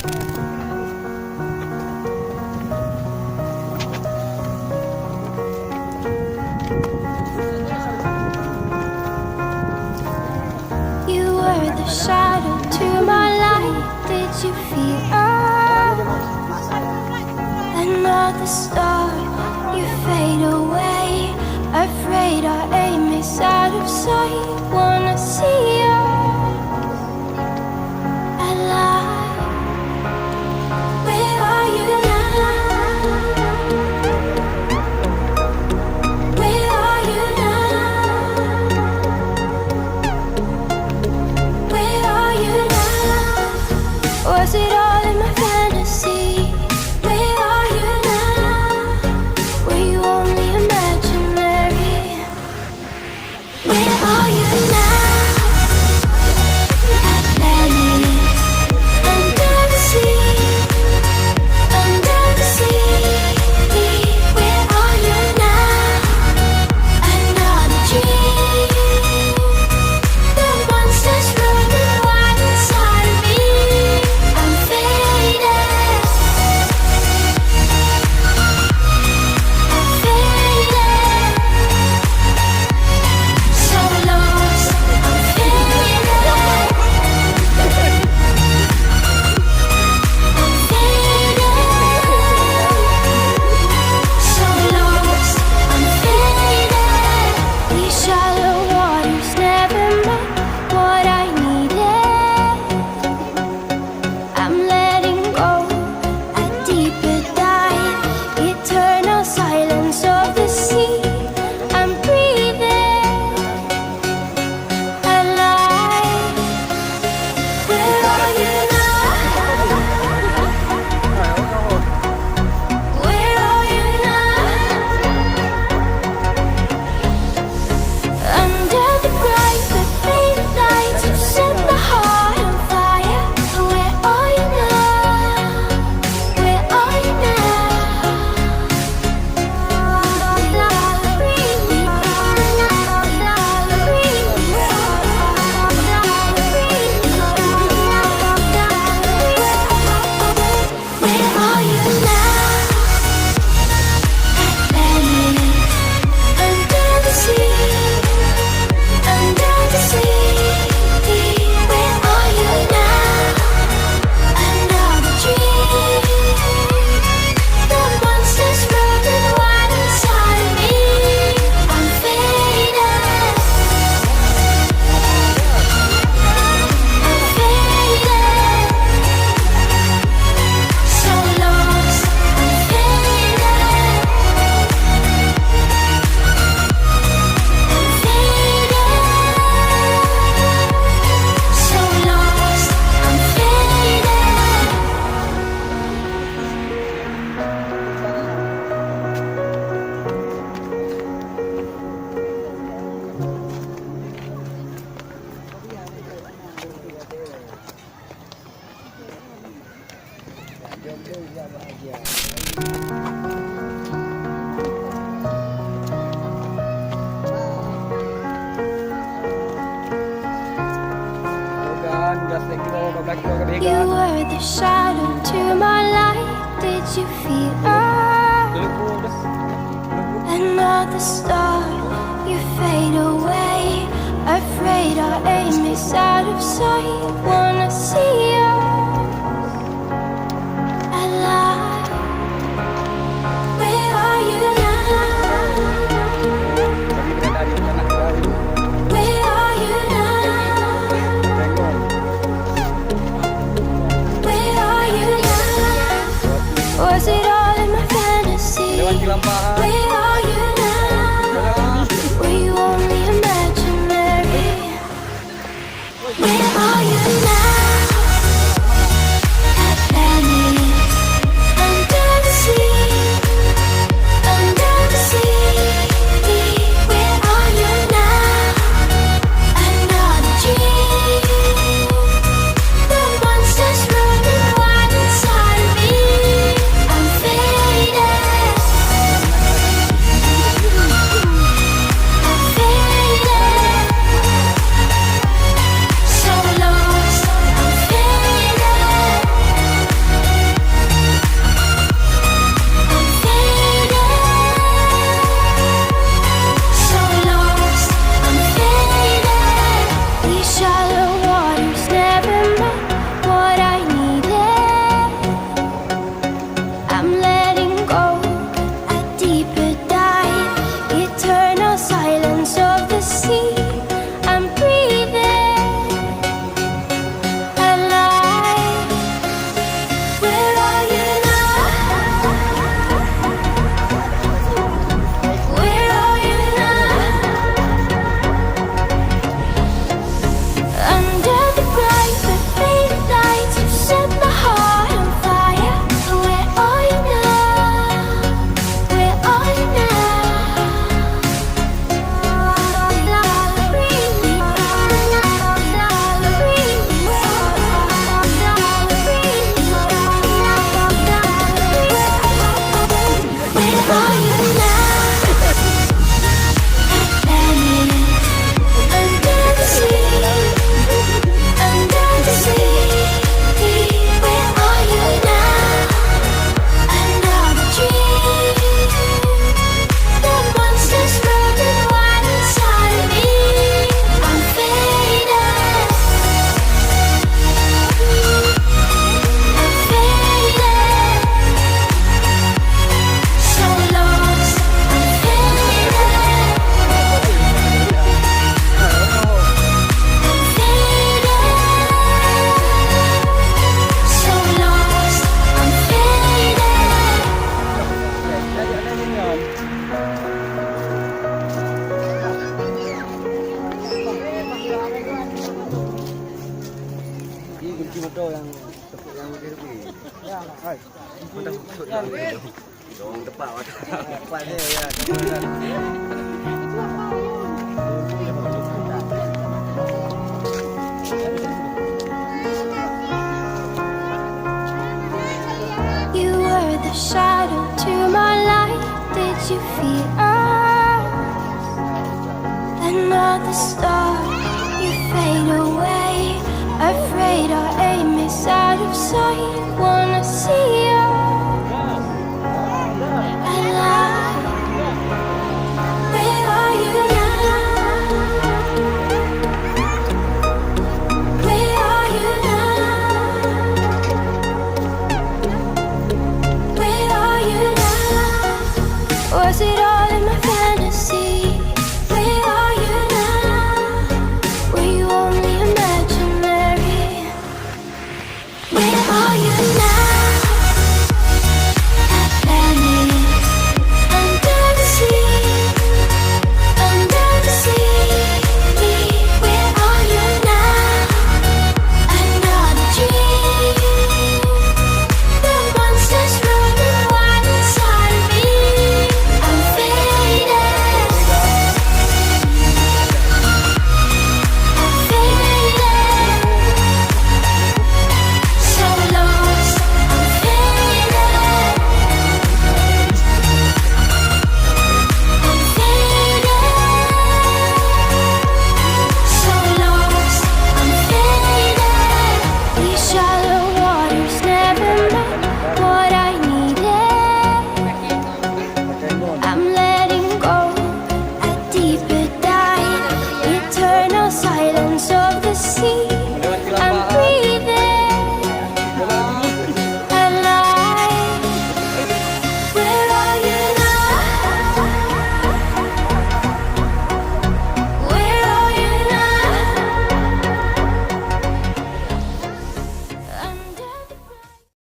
You were the shadow to my light. Did you feel another star? You fade away. Afraid our aim is out of sight. Wanna see you alive. Where are you now? Where are you now? Where are you now? Was it all in my fantasy? Where are you now? Were you only imaginary? Where are you now? Atlantis, under the sea, under the sea. Where are you now? Another dream. The monsters running wild inside of me. I'm faded. I'm faded. So lost. I'm faded. I'm faded. So lost. I'm faded. These shallow waters never met what I needed. I'm letting go a deeper dive. Eternal silence of the sea. I'm breathing alive. Where are you now? Where are you now? Under the bright but faded lights, you set my heart on fire. Where are you now? Where are you Where are you now? Atlantis, under the sea, under the sea. Where are you now? Another dream. The monsters running wild inside of me. I'm faded. I'm faded. So lost. I'm faded. I'm faded. So lost. I'm faded. You were the shadow to my light. Did you feel another star? You fade away. Afraid our aim is out of sight. Wanna see you alive. Where are you now? Where are you now? Where are you now? Was it all in my fantasy? Where are you now? Were you only imaginary? Where are you now? Atlantis, under the sea, under the sea. Where are you now? Another dream. The monsters running wild inside of me. I'm faded. Dong tepat. Tepat dia ya. You were the shadow to my light. Did you feel us? Another star, you fade away. Afraid our aim is out of sight.